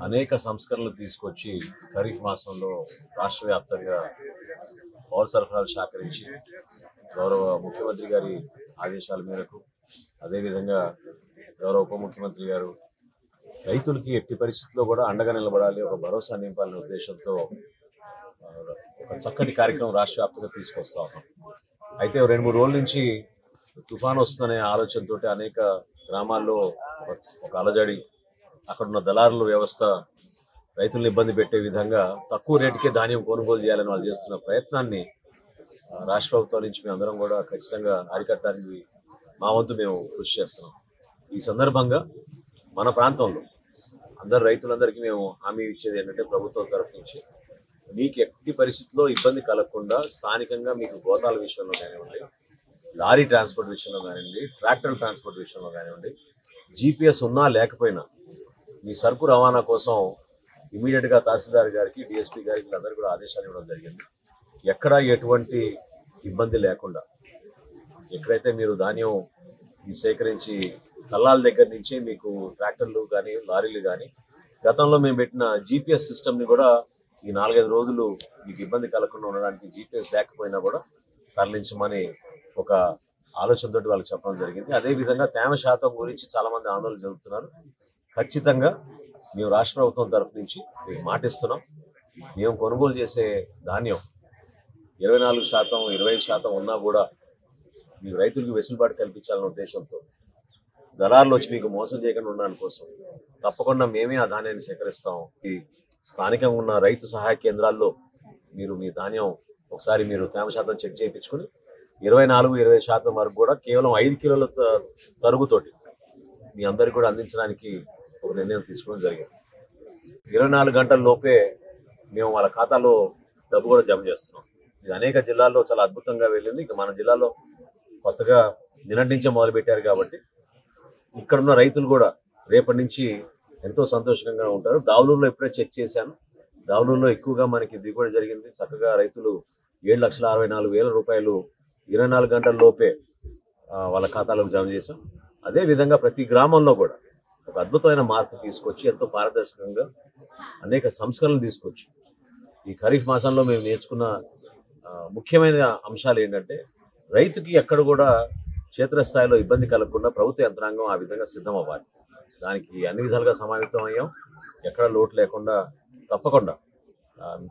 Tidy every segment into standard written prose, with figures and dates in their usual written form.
అనేక సంస్కరణలు తీసుకొచ్చి ఖరీఫ్ మాసంలో రాష్ట్ర వ్యాప్తంగా పౌర సరఫరాల శాఖ నుంచి గౌరవ ముఖ్యమంత్రి గారి ఆదేశాల మేరకు అదేవిధంగా గౌరవ ఉప ముఖ్యమంత్రి గారు రైతులకి ఎట్టి పరిస్థితుల్లో కూడా అండగా నిలబడాలి, ఒక భరోసా నింపాలనే ఉద్దేశంతో ఒక చక్కటి కార్యక్రమం రాష్ట్ర వ్యాప్తంగా తీసుకొస్తా ఉన్నాం. అయితే 2-3 రోజుల నుంచి తుఫాను వస్తుందనే ఆలోచనతో అనేక గ్రామాల్లో ఒక అలజడి, అక్కడున్న దళారుల వ్యవస్థ రైతులను ఇబ్బంది పెట్టే విధంగా తక్కువ రేటుకే ధాన్యం కొనుగోలు చేయాలని వాళ్ళు చేస్తున్న ప్రయత్నాన్ని రాష్ట్ర ప్రభుత్వం నుంచి మేము అందరం కూడా ఖచ్చితంగా అరికట్టడానికి మా వంతు మేము కృషి చేస్తున్నాం. ఈ సందర్భంగా మన ప్రాంతంలో అందరు రైతులందరికీ మేము హామీ ఇచ్చేది ఏంటంటే, ప్రభుత్వం తరఫు నుంచి మీకు ఎట్టి పరిస్థితుల్లో ఇబ్బంది కలగకుండా స్థానికంగా మీకు గోతాల విషయంలో కానివ్వండి, లారీ ట్రాన్స్పోర్ట్ విషయంలో కానివ్వండి, ట్రాక్టర్ ట్రాన్స్పోర్ట్ విషయంలో కానివ్వండి, జీపీఎస్ ఉన్నా లేకపోయినా మీ సరుకు రవాణా కోసం ఇమీడియట్గా తహసీల్దార్ గారికి, డిఎస్పీ గారికి వీళ్ళందరూ కూడా ఆదేశాలు ఇవ్వడం జరిగింది. ఎక్కడా ఎటువంటి ఇబ్బంది లేకుండా ఎక్కడైతే మీరు ధాన్యం సేకరించి కల్లాల దగ్గర నుంచి మీకు ట్రాక్టర్లు కానీ లారీలు కానీ గతంలో మేము పెట్టిన జీపీఎస్ సిస్టమ్ని కూడా ఈ 4-5 రోజులు మీకు ఇబ్బంది కలగకుండా ఉండడానికి జీపీఎస్ లేకపోయినా కూడా తరలించమని ఒక ఆలోచనతో వాళ్ళకి చెప్పడం జరిగింది. అదేవిధంగా తేమ శాతం గురించి చాలామంది ఆందోళన జరుగుతున్నారు. ఖచ్చితంగా మేము రాష్ట్ర ప్రభుత్వం తరఫు నుంచి మీకు మాటిస్తున్నాం. మేము కొనుగోలు చేసే ధాన్యం 24%, 25% ఉన్నా కూడా మీకు రైతులకు వెసులుబాటు కల్పించాలనే ఉద్దేశంతో దళారులు వచ్చి మీకు మోసం చేయకుండా ఉండడానికి కోసం తప్పకుండా మేమే ఆ ధాన్యాన్ని సేకరిస్తాం. ఈ స్థానికంగా ఉన్న రైతు సహాయ కేంద్రాల్లో మీరు మీ ధాన్యం ఒకసారి మీరు తేమ శాతం చెక్ చేయించుకుని 24-20% వరకు కూడా కేవలం 5 కిలోల తరుగుతోటి మీ అందరికీ కూడా అందించడానికి ఒక నిర్ణయం తీసుకోవడం జరిగింది. 24 గంటల లోపే మేము వాళ్ళ ఖాతాలో డబ్బు కూడా జమ చేస్తున్నాం. ఇది అనేక జిల్లాల్లో చాలా అద్భుతంగా వెళ్ళింది. ఇక మన జిల్లాలో కొత్తగా నిన్నటి నుంచే మొదలుపెట్టారు కాబట్టి ఇక్కడున్న రైతులు కూడా రేపటి నుంచి ఎంతో సంతోషంగా ఉంటారు. దావులూరులో ఎప్పుడే చెక్ చేశాను, దావులూరులో ఎక్కువగా మనకి దిగుబడి జరిగింది. చక్కగా రైతులు 7,64,000 రూపాయలు 24 గంటల లోపే వాళ్ళ ఖాతాలోకి జమ చేశాం. అదేవిధంగా ప్రతి గ్రామంలో కూడా ఒక అద్భుతమైన మార్పు తీసుకొచ్చి ఎంతో పారదర్శకంగా అనేక సంస్కరణలు తీసుకొచ్చి ఈ ఖరీఫ్ మాసంలో మేము నేర్చుకున్న ముఖ్యమైన అంశాలు ఏంటంటే, రైతుకి ఎక్కడ కూడా క్షేత్రస్థాయిలో ఇబ్బంది కలగకుండా ప్రభుత్వ యంత్రాంగం ఆ విధంగా సిద్ధం అవ్వాలి. దానికి అన్ని విధాలుగా సమాయత్తం అయ్యాం. ఎక్కడ లోటు లేకుండా తప్పకుండా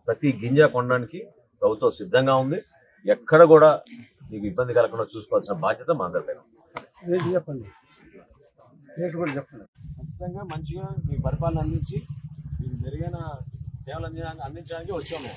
ప్రతి గింజ కొనడానికి ప్రభుత్వం సిద్ధంగా ఉంది. ఎక్కడ కూడా మీకు ఇబ్బంది కలగకుండా చూసుకోవాల్సిన బాధ్యత మా అందరిపైన. చెప్పండి, ఖచ్చితంగా మంచిగా మీ పరిపాలన అందించి మీకు మెరుగైన సేవలు అందించడానికి వచ్చాము.